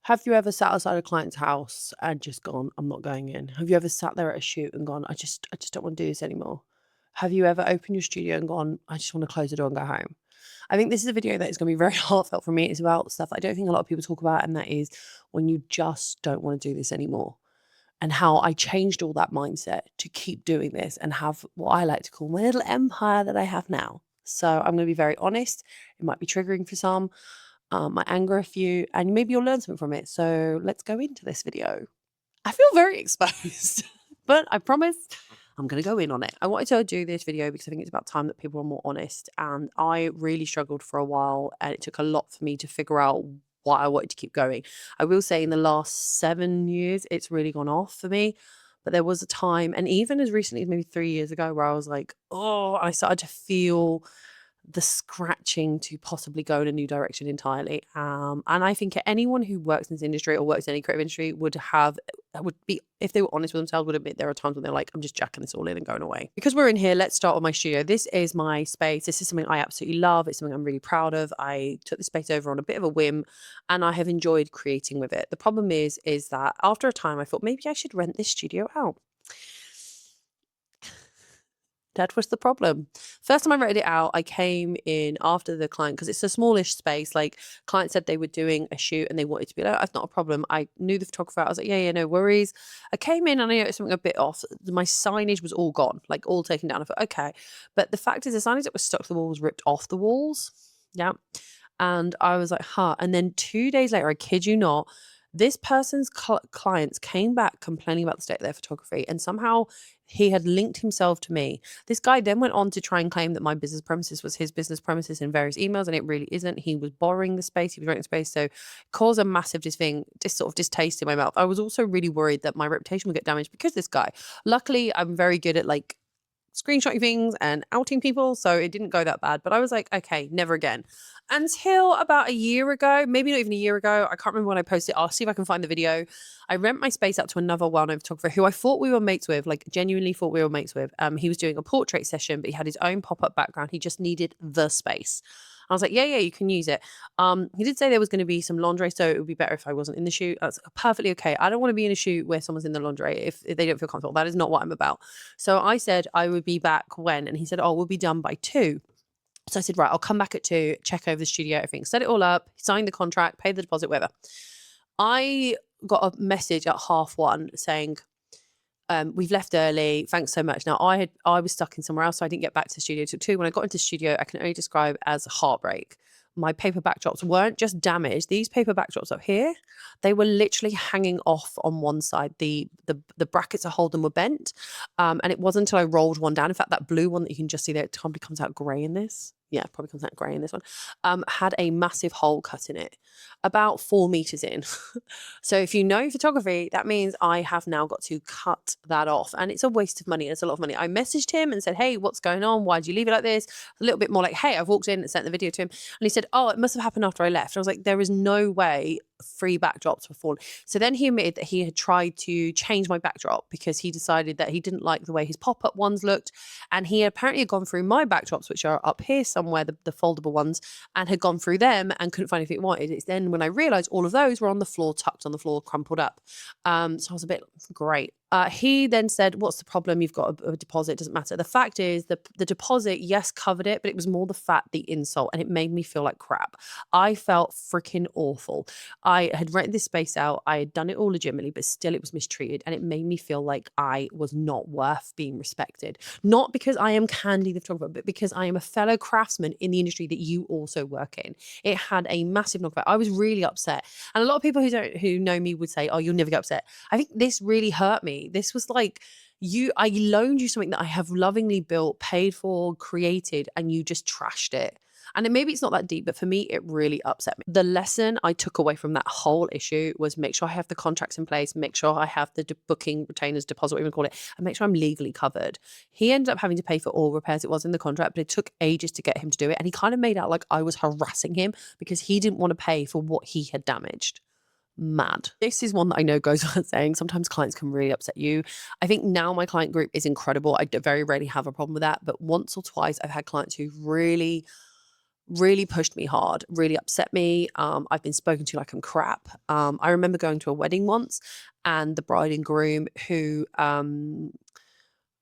Have you ever sat outside a client's house and just gone, "I'm not going in"? Have you ever sat there at a shoot and gone, "I just don't wanna do this anymore"? Have you ever opened your studio and gone, "I just wanna close the door and go home"? I think this is a video that is gonna be very heartfelt for me. It's about stuff I don't think a lot of people talk about, and that is when you just don't wanna do this anymore, and how I changed all that mindset to keep doing this and have what I like to call my little empire that I have now. So I'm gonna be very honest. It might be triggering for some, might anger a few, and maybe you'll learn something from it. So let's go into this video. I feel very exposed, but I promise I'm going to go in on it. I wanted to do this video because I think it's about time that people are more honest. And I really struggled for a while, and it took a lot for me to figure out why I wanted to keep going. I will say in the last 7 years, it's really gone off for me. But there was a time, and even as recently as maybe 3 years ago, where I was like, oh, I started to feel the scratching to possibly go in a new direction entirely. And I think anyone who works in this industry or works in any creative industry would be, if they were honest with themselves, would admit there are times when they're like, I'm just jacking this all in and going away. Because we're in here, let's start with my studio. This is my space. This is something I absolutely love. It's something I'm really proud of. I took the space over on a bit of a whim, and I have enjoyed creating with it. The problem is that after a time I thought maybe I should rent this studio out. That was the problem. First time I rented it out, I came in after the client because it's a smallish space. Like, client said they were doing a shoot and they wanted to be like, that's not a problem. I knew the photographer. I was like, yeah, no worries. I came in and I noticed something a bit off. My signage was all gone, like all taken down. I thought, okay. But the fact is, the signage that was stuck to the wall was ripped off the walls. Yeah. And I was like, huh. And then 2 days later, I kid you not, this person's clients came back complaining about the state of their photography, and somehow he had linked himself to me. This guy then went on to try and claim that my business premises was his business premises in various emails, and it really isn't. He was borrowing the space, he was renting space, so it caused a massive sort of distaste in my mouth. I was also really worried that my reputation would get damaged because of this guy. Luckily, I'm very good at like screenshotting things and outing people, so it didn't go that bad. But I was like, okay, never again. Until about a year ago, maybe not even a year ago, I can't remember when I posted. I'll see if I can find the video. I rent my space out to another well-known photographer who I thought we were mates with, like genuinely thought we were mates with. He was doing a portrait session, but he had his own pop-up background. He just needed the space. I was like, yeah, you can use it. He did say there was going to be some laundry, so it would be better if I wasn't in the shoot. That's perfectly okay. I don't want to be in a shoot where someone's in the laundry if they don't feel comfortable. That is not what I'm about. So I said I would be back when, and he said, oh, we'll be done by 2. So I said, right, I'll come back at 2, check over the studio, everything, set it all up, sign the contract, pay the deposit, whatever. I got a message at 1:30 saying, we've left early. Thanks so much. Now I was stuck in somewhere else, so I didn't get back to the studio till 2. When I got into the studio, I can only describe as heartbreak. My paper backdrops weren't just damaged. These paper backdrops up here, they were literally hanging off on one side. The brackets that hold them were bent. And it wasn't until I rolled one down. In fact, that blue one that you can just see there, it probably comes out grey in this. Yeah, it probably comes out grey in this one. Had a massive hole cut in it, about 4 meters in. So if you know photography, that means I have now got to cut that off. And it's a waste of money. It's a lot of money. I messaged him and said, hey, what's going on? Why did you leave it like this? A little bit more like, hey, I've walked in and sent the video to him. And he said, oh, it must have happened after I left. I was like, there is no way 3 backdrops were falling. So then he admitted that he had tried to change my backdrop because he decided that he didn't like the way his pop-up ones looked. And he apparently had gone through my backdrops, which are up here somewhere, the foldable ones, and had gone through them and couldn't find anything he wanted. It's then when I realized all of those were on the floor, tucked on the floor, crumpled up. So I was a bit, great. He then said, what's the problem? You've got a deposit. It doesn't matter. The fact is the deposit, yes, covered it, but it was more the fact, the insult, and it made me feel like crap. I felt freaking awful. I had rented this space out. I had done it all legitimately, but still it was mistreated. And it made me feel like I was not worth being respected. Not because I am Khandie the photographer, but because I am a fellow craftsman in the industry that you also work in. It had a massive knockback. I was really upset. And a lot of people who know me would say, oh, you'll never get upset. I think this really hurt me. This was like, I loaned you something that I have lovingly built, paid for, created, and you just trashed it. And maybe it's not that deep, but for me, it really upset me. The lesson I took away from that whole issue was make sure I have the contracts in place, make sure I have the booking retainers deposit, whatever you call it, and make sure I'm legally covered. He ended up having to pay for all repairs it was in the contract, but it took ages to get him to do it. And he kind of made out like I was harassing him because he didn't want to pay for what he had damaged. Mad. This is one that I know goes without saying. Sometimes clients can really upset you. I think now my client group is incredible. I very rarely have a problem with that. But once or twice, I've had clients who really really pushed me hard, really upset me. I've been spoken to like I'm crap. I remember going to a wedding once, and the bride and groom who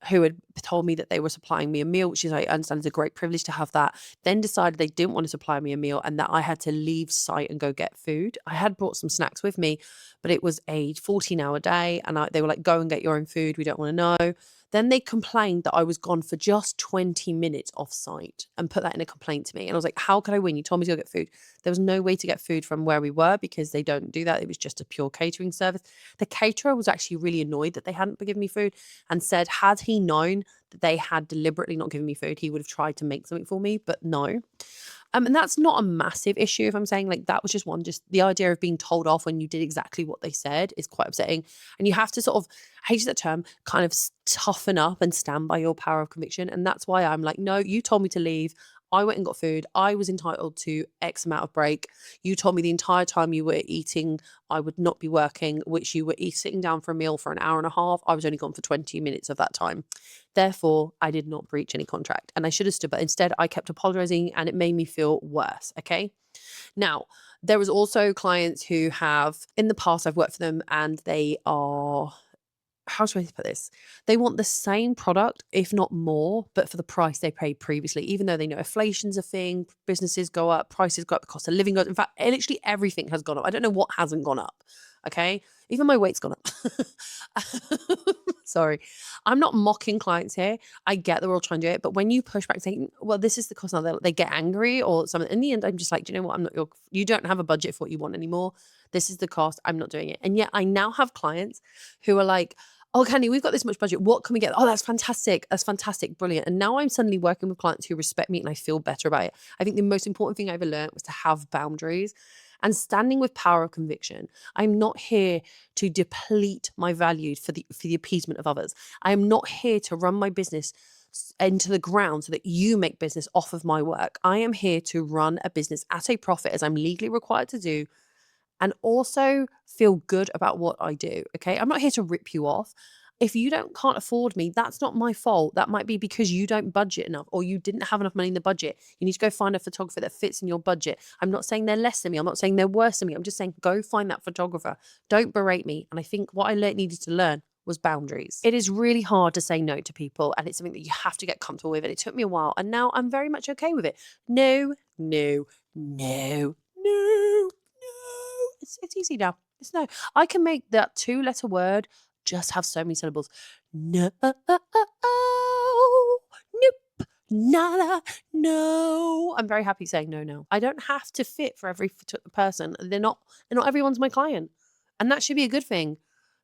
had told me that they were supplying me a meal, which is, I understand, is a great privilege to have that, then decided they didn't want to supply me a meal and that I had to leave site and go get food. I had brought some snacks with me, but it was a 14-hour day, and they were like, go and get your own food. We don't want to know. Then they complained that I was gone for just 20 minutes off site and put that in a complaint to me. And I was like, how could I win? You told me to go get food. There was no way to get food from where we were because they don't do that. It was just a pure catering service. The caterer was actually really annoyed that they hadn't given me food and said, had he known that they had deliberately not given me food, he would have tried to make something for me, but no. And that's not a massive issue. If I'm saying, like, that was just one, just the idea of being told off when you did exactly what they said is quite upsetting. And you have to sort of, I hate that term, kind of toughen up and stand by your power of conviction. And that's why I'm like, no, you told me to leave. I went and got food. I was entitled to X amount of break. You told me the entire time you were eating, I would not be working, which you were sitting down for a meal for an hour and a half. I was only gone for 20 minutes of that time. Therefore, I did not breach any contract, and I should have stood, but instead I kept apologizing, and it made me feel worse. Okay. Now, there was also clients who have, in the past, I've worked for them, and they are, how should I put this? They want the same product, if not more, but for the price they paid previously, even though they know inflation's a thing, businesses go up, prices go up, the cost of living goes up. In fact, literally everything has gone up. I don't know what hasn't gone up. Okay. Even my weight's gone up. Sorry. I'm not mocking clients here. I get that we're all trying to do it. But when you push back saying, well, this is the cost now, they get angry or something. In the end, I'm just like, do you know what? You don't have a budget for what you want anymore. This is the cost. I'm not doing it. And yet I now have clients who are like, oh, Khandie, we've got this much budget. What can we get? Oh, that's fantastic. That's fantastic. Brilliant. And now I'm suddenly working with clients who respect me and I feel better about it. I think the most important thing I ever learned was to have boundaries and standing with power of conviction. I'm not here to deplete my value for the appeasement of others. I am not here to run my business into the ground so that you make business off of my work. I am here to run a business at a profit as I'm legally required to do, and also feel good about what I do. Okay. I'm not here to rip you off. If you can't afford me, that's not my fault. That might be because you don't budget enough or you didn't have enough money in the budget. You need to go find a photographer that fits in your budget. I'm not saying they're less than me. I'm not saying they're worse than me. I'm just saying go find that photographer. Don't berate me. And I think what I needed to learn was boundaries. It is really hard to say no to people, and it's something that you have to get comfortable with. And it took me a while, and now I'm very much okay with it. No, no, no, no. It's easy now. It's no. I can make that 2-letter word just have so many syllables. No, nope, nada, no. I'm very happy saying no now. I don't have to fit for every person. Not everyone's my client. And that should be a good thing,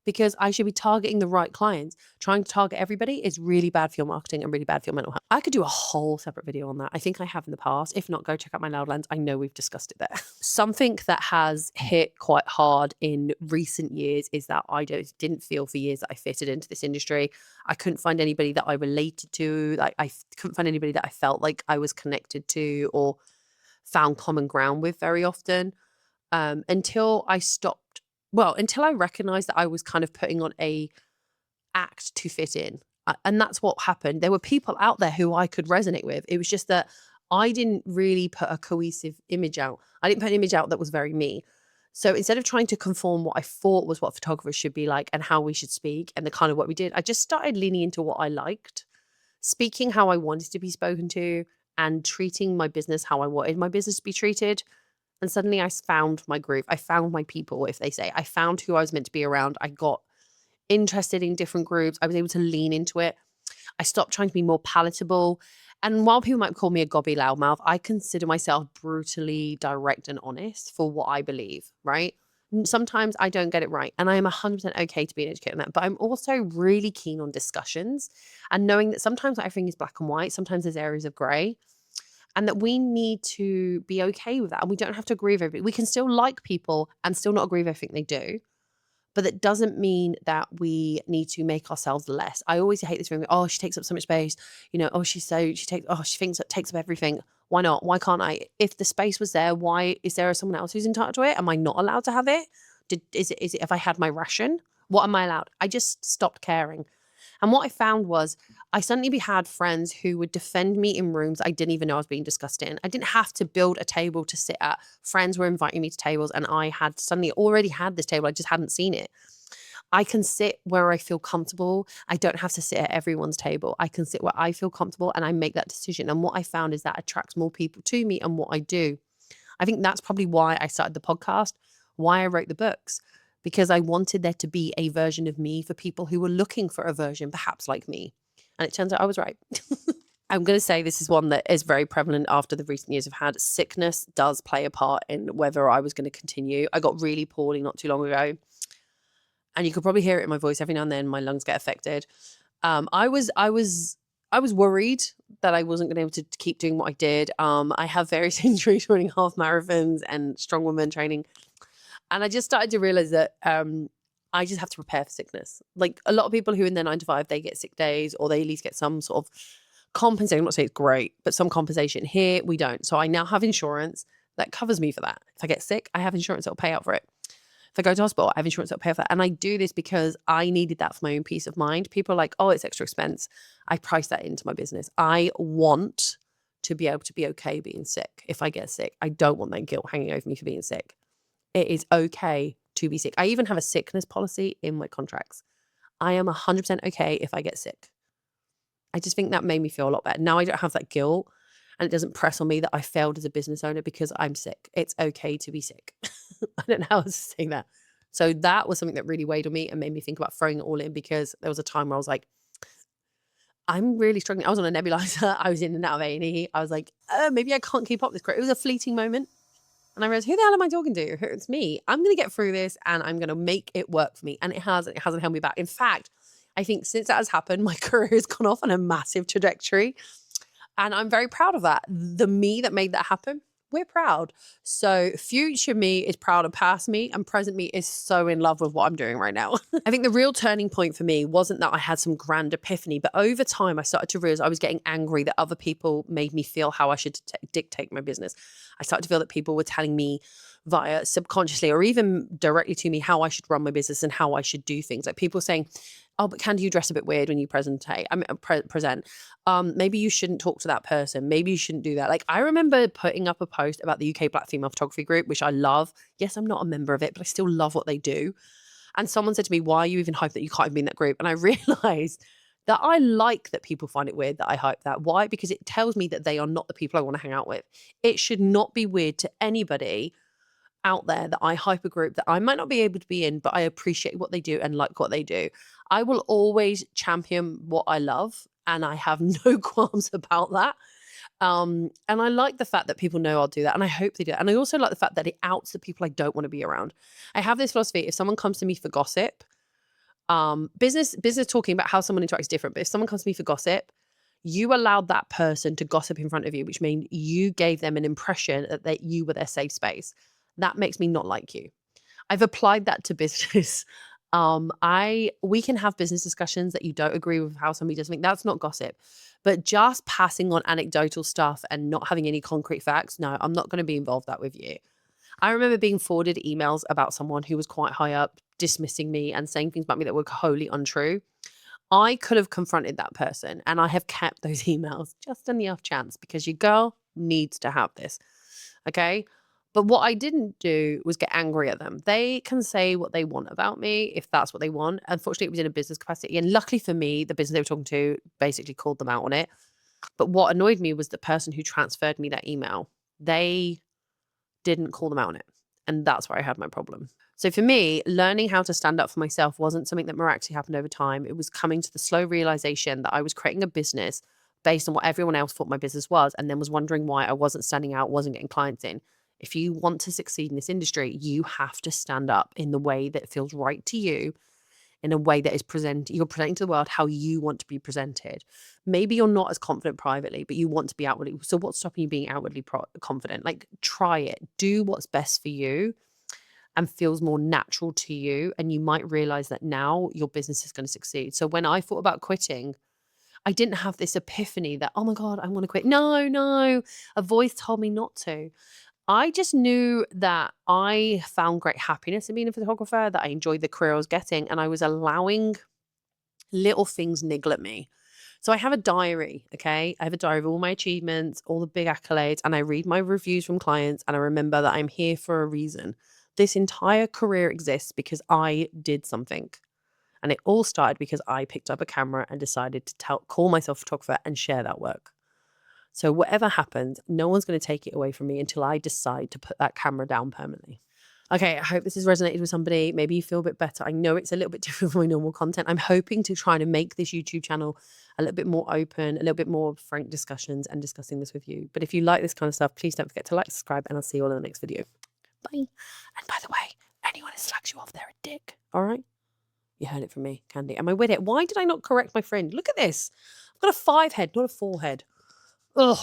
because I should be targeting the right clients. Trying to target everybody is really bad for your marketing and really bad for your mental health. I could do a whole separate video on that. I think I have in the past. If not, go check out my Loudlands. I know we've discussed it there. Something that has hit quite hard in recent years is that I didn't feel for years that I fitted into this industry. I couldn't find anybody that I related to. Like, I couldn't find anybody that I felt like I was connected to or found common ground with very often, until I recognized that I was kind of putting on a act to fit in. And that's what happened. There were people out there who I could resonate with. It was just that I didn't really put a cohesive image out. I didn't put an image out that was very me. So instead of trying to conform what I thought was what photographers should be like and how we should speak and the kind of what we did, I just started leaning into what I liked, speaking how I wanted to be spoken to, and treating my business how I wanted my business to be treated. And suddenly I found my groove. I found my people, if they say. I found who I was meant to be around. I got interested in different groups. I was able to lean into it. I stopped trying to be more palatable. And while people might call me a gobby loudmouth, I consider myself brutally direct and honest for what I believe, right? Sometimes I don't get it right. And I am 100% okay to be an educator on that. But I'm also really keen on discussions and knowing that sometimes not everything is black and white. Sometimes there's areas of grey. And that we need to be okay with that. And we don't have to agree with everything. We can still like people and still not agree with everything they do. But that doesn't mean that we need to make ourselves less. I always hate this thing. Oh, she takes up so much space. Oh, she thinks it takes up everything. Why not? Why can't I? If the space was there, why is there someone else who's entitled to it? Am I not allowed to have it? Is it if I had my ration? What am I allowed? I just stopped caring. And what I found was I suddenly had friends who would defend me in rooms I didn't even know I was being discussed in. I didn't have to build a table to sit at. Friends were inviting me to tables, and I had suddenly already had this table. I just hadn't seen it. I can sit where I feel comfortable. I don't have to sit at everyone's table. I can sit where I feel comfortable, and I make that decision. And what I found is that attracts more people to me and what I do. I think that's probably why I started the podcast, why I wrote the books, because I wanted there to be a version of me for people who were looking for a version, perhaps like me. And it turns out I was right. I'm going to say this is one that is very prevalent after the recent years I've had. Sickness does play a part in whether I was going to continue. I got really poorly not too long ago. And you could probably hear it in my voice every now and then. My lungs get affected. I was worried that I wasn't going to be able to keep doing what I did. I have various injuries running half marathons and strongwoman training. And I just started to realize that I just have to prepare for sickness. Like a lot of people who in their 9 to 5, they get sick days or they at least get some sort of compensation. I'm not saying it's great, but some compensation. Here we don't. So I now have insurance that covers me for that. If I get sick, I have insurance that will pay out for it. If I go to hospital, I have insurance that will pay for that. And I do this because I needed that for my own peace of mind. People are like, oh, it's extra expense. I price that into my business. I want to be able to be okay being sick. If I get sick, I don't want that guilt hanging over me for being sick. It is okay to be sick. I even have a sickness policy in my contracts. I am 100% okay if I get sick. I just think that made me feel a lot better. Now I don't have that guilt, and it doesn't press on me that I failed as a business owner because I'm sick. It's okay to be sick. I don't know how else to say that. So that was something that really weighed on me and made me think about throwing it all in, because there was a time where I was like, I'm really struggling. I was on a nebulizer. I was in and out of A&E. I was like, maybe I can't keep up this. It was a fleeting moment. And I realized, who the hell am I talking to? It's me. I'm going to get through this and I'm going to make it work for me. And it hasn't held me back. In fact, I think since that has happened, my career has gone off on a massive trajectory. And I'm very proud of that. The me that made that happen, we're proud. So future me is proud of past me, and present me is so in love with what I'm doing right now. I think the real turning point for me wasn't that I had some grand epiphany, but over time I started to realize I was getting angry that other people made me feel how I should dictate my business. I started to feel that people were telling me via subconsciously or even directly to me how I should run my business and how I should do things. Like people saying, oh, but Khandie, you dress a bit weird when you present. Maybe you shouldn't talk to that person. Maybe you shouldn't do that. Like I remember putting up a post about the UK Black Female Photography Group, which I love. Yes, I'm not a member of it, but I still love what they do. And someone said to me, why are you even hyped that you can't even be in that group? And I realized that I like that people find it weird that I hype that. Why? Because it tells me that they are not the people I want to hang out with. It should not be weird to anybody out there that I hype a group that I might not be able to be in, but I appreciate what they do and like what they do. I will always champion what I love, and I have no qualms about that. And I like the fact that people know I'll do that, and I hope they do. And I also like the fact that it outs the people I don't want to be around. I have this philosophy: if someone comes to me for gossip, business talking about how someone interacts is different, but if someone comes to me for gossip, you allowed that person to gossip in front of you, which means you gave them an impression that you were their safe space. That makes me not like you. I've applied that to business. We can have business discussions that you don't agree with how somebody does something. That's not gossip. But just passing on anecdotal stuff and not having any concrete facts, no, I'm not going to be involved that with you. I remember being forwarded emails about someone who was quite high up, dismissing me and saying things about me that were wholly untrue. I could have confronted that person, and I have kept those emails just on the off chance, because your girl needs to have this. Okay. But what I didn't do was get angry at them. They can say what they want about me if that's what they want. Unfortunately, it was in a business capacity. And luckily for me, the business they were talking to basically called them out on it. But what annoyed me was the person who transferred me that email. They didn't call them out on it. And that's where I had my problem. So for me, learning how to stand up for myself wasn't something that miraculously happened over time. It was coming to the slow realization that I was creating a business based on what everyone else thought my business was, and then was wondering why I wasn't standing out, wasn't getting clients in. If you want to succeed in this industry, you have to stand up in the way that feels right to you, in a way that is you're presenting to the world how you want to be presented. Maybe you're not as confident privately, but you want to be outwardly. So what's stopping you being outwardly confident? Like, try it. Do what's best for you and feels more natural to you. And you might realize that now your business is going to succeed. So when I thought about quitting, I didn't have this epiphany that, oh my God, I want to quit. No, a voice told me not to. I just knew that I found great happiness in being a photographer, that I enjoyed the career I was getting, and I was allowing little things niggle at me. So I have a diary, okay? I have a diary of all my achievements, all the big accolades, and I read my reviews from clients and I remember that I'm here for a reason. This entire career exists because I did something. And it all started because I picked up a camera and decided to call myself a photographer and share that work. So whatever happens, no one's going to take it away from me until I decide to put that camera down permanently. Okay, I hope this has resonated with somebody. Maybe you feel a bit better. I know it's a little bit different from my normal content. I'm hoping to try to make this YouTube channel a little bit more open, a little bit more frank discussions and discussing this with you. But if you like this kind of stuff, please don't forget to like, subscribe, and I'll see you all in the next video. Bye. And by the way, anyone who slags you off, they're a dick. All right? You heard it from me, Khandie. Am I with it? Why did I not correct my friend? Look at this. I've got a 5 head, not a 4 head. Ugh.